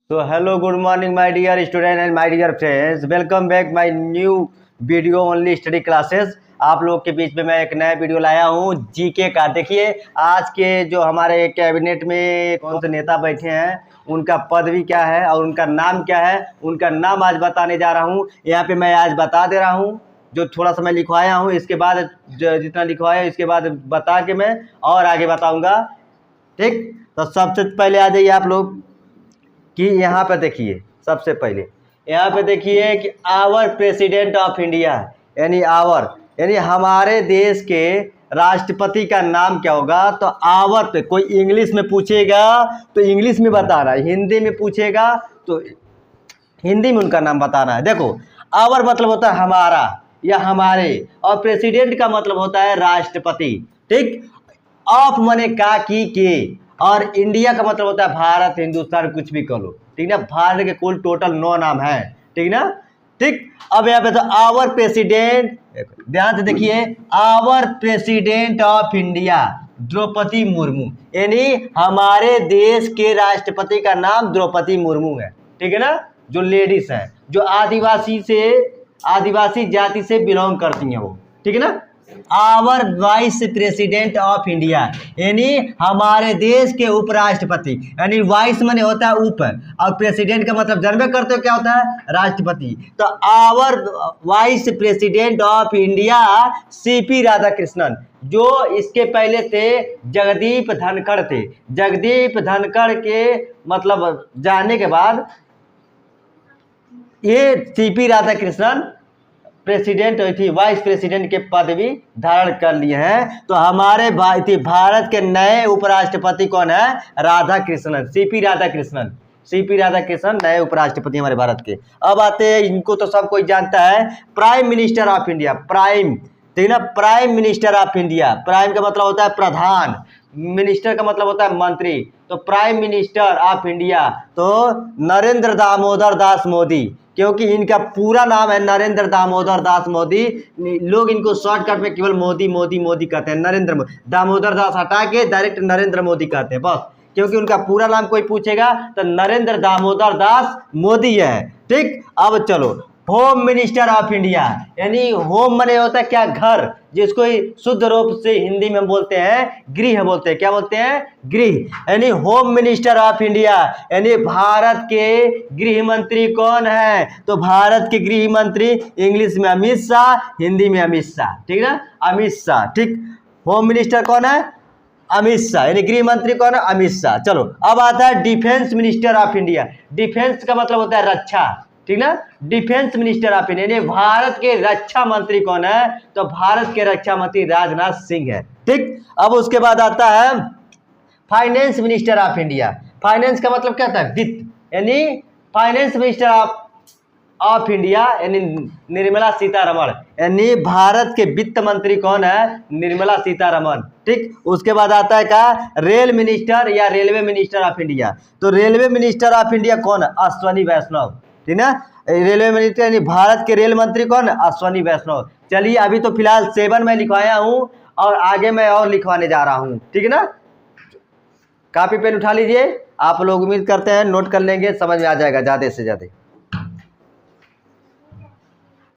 So hello, good morning, my dear student and my dear friends. Welcome back my new video only study classes. आप लोग के बीच में मैं एक नया वीडियो लाया हूँ जीके का। देखिए आज के जो हमारे कैबिनेट में कौन से नेता बैठे हैं, उनका पदवी क्या है और उनका नाम क्या है, उनका नाम आज बताने जा रहा हूँ। यहाँ पे मैं आज बता दे रहा हूँ जो थोड़ा सा मैं लिखवाया हूँ, इसके बाद जितना लिखवाया इसके बाद बता के मैं और आगे बताऊँगा। ठीक, तो सबसे पहले आ जाइए आप लोग कि यहाँ पे देखिए, सबसे पहले यहाँ पे देखिए कि आवर प्रेसिडेंट ऑफ इंडिया यानी आवर यानी हमारे देश के राष्ट्रपति का नाम क्या होगा। तो आवर पे कोई इंग्लिश में पूछेगा तो इंग्लिश में बताना है, हिंदी में पूछेगा तो हिंदी में उनका नाम बताना है। देखो आवर मतलब होता है हमारा या हमारे, और प्रेसिडेंट का मतलब होता है राष्ट्रपति। ठीक, ऑफ मने का की के, और इंडिया का मतलब होता है भारत, हिंदुस्तान, कुछ भी कह लो। ठीक ना, भारत के कुल टोटल 9 नाम है। ठीक ना। ठीक, अब यहाँ पे तो आवर प्रेसिडेंट, ध्यान से देखिए, our president of India Droupadi Murmu, यानी हमारे देश के राष्ट्रपति का नाम द्रौपदी मुर्मू है। ठीक है ना, जो लेडीज है, जो आदिवासी जाति से बिलोंग करती हैं वो। ठीक है ना। Our vice president of India यानी हमारे देश के उपराष्ट्रपति, यानी वाइस माने होता है ऊपर, और प्रेसिडेंट का मतलब जानबे करते हो क्या होता है, राष्ट्रपति। तो our vice president of India CP Radhakrishnan, जो इसके पहले थे जगदीप धनखड़ थे। जगदीप धनखड़ के मतलब जाने के बाद ये सीपी राधाकृष्णन प्रेसिडेंट थी, वाइस प्रेसिडेंट के पदवी धारण कर लिए हैं। तो हमारे भारत के नए उपराष्ट्रपति कौन है, राधा कृष्णन, सीपी राधाकृष्णन। सीपी राधाकृष्णन नए उपराष्ट्रपति हमारे भारत के। अब आते हैं, इनको तो सब कोई जानता है, prime minister of India. Prime, ठीक ना, prime minister of India. Prime का मतलब होता है प्रधान, मिनिस्टर का मतलब होता है मंत्री। तो प्राइम मिनिस्टर ऑफ इंडिया तो नरेंद्र दामोदर दास मोदी, क्योंकि इनका पूरा नाम है नरेंद्र दामोदर दास मोदी। लोग इनको शॉर्टकट में केवल मोदी मोदी मोदी कहते हैं, नरेंद्र दामोदर दास हटा के डायरेक्ट नरेंद्र मोदी कहते हैं बस, क्योंकि उनका पूरा नाम कोई पूछेगा तो नरेंद्र दामोदर दास मोदी है। ठीक, अब चलो, होम मिनिस्टर ऑफ इंडिया, यानी होम मने होता है क्या, घर, जिसको शुद्ध रूप से हिंदी में बोलते हैं गृह बोलते हैं। क्या बोलते हैं, गृह, यानी होम मिनिस्टर ऑफ इंडिया, यानी भारत के गृह मंत्री कौन है। तो भारत के गृह मंत्री इंग्लिश में अमित शाह, हिंदी में अमित शाह। ठीक है ना, अमित शाह। ठीक, होम मिनिस्टर कौन है, अमित शाह, यानी गृह मंत्री कौन है, अमित शाह। चलो अब आता है defence minister of India. Defence का मतलब होता है रक्षा। ठीक ना, डिफेंस मिनिस्टर ऑफ इंडिया, यानी भारत के रक्षा मंत्री कौन है, तो भारत के रक्षा मंत्री राजनाथ सिंह है। ठीक, अब उसके बाद आता है finance minister of India. Finance का मतलब क्या होता है, वित्त, यानी फाइनेंस मिनिस्टर ऑफ इंडिया यानी निर्मला सीतारमण, यानी भारत के वित्त मंत्री कौन है, निर्मला सीतारमण। ठीक, उसके बाद आता है क्या, रेल मिनिस्टर या रेलवे मिनिस्टर ऑफ इंडिया। तो रेलवे मिनिस्टर ऑफ इंडिया कौन है, अश्वनी वैष्णव। ठीक ना, रेलवे मिनिस्टर यानी भारत के रेल मंत्री कौन है, अश्वनी वैष्णव। चलिए अभी तो फिलहाल 7 मैं लिखवाया हूँ और आगे मैं और लिखवाने जा रहा हूँ। ठीक है ना, कॉपी पेन उठा लीजिए, आप लोग उम्मीद करते हैं नोट कर लेंगे, समझ में आ जाएगा ज़्यादा से ज़्यादा।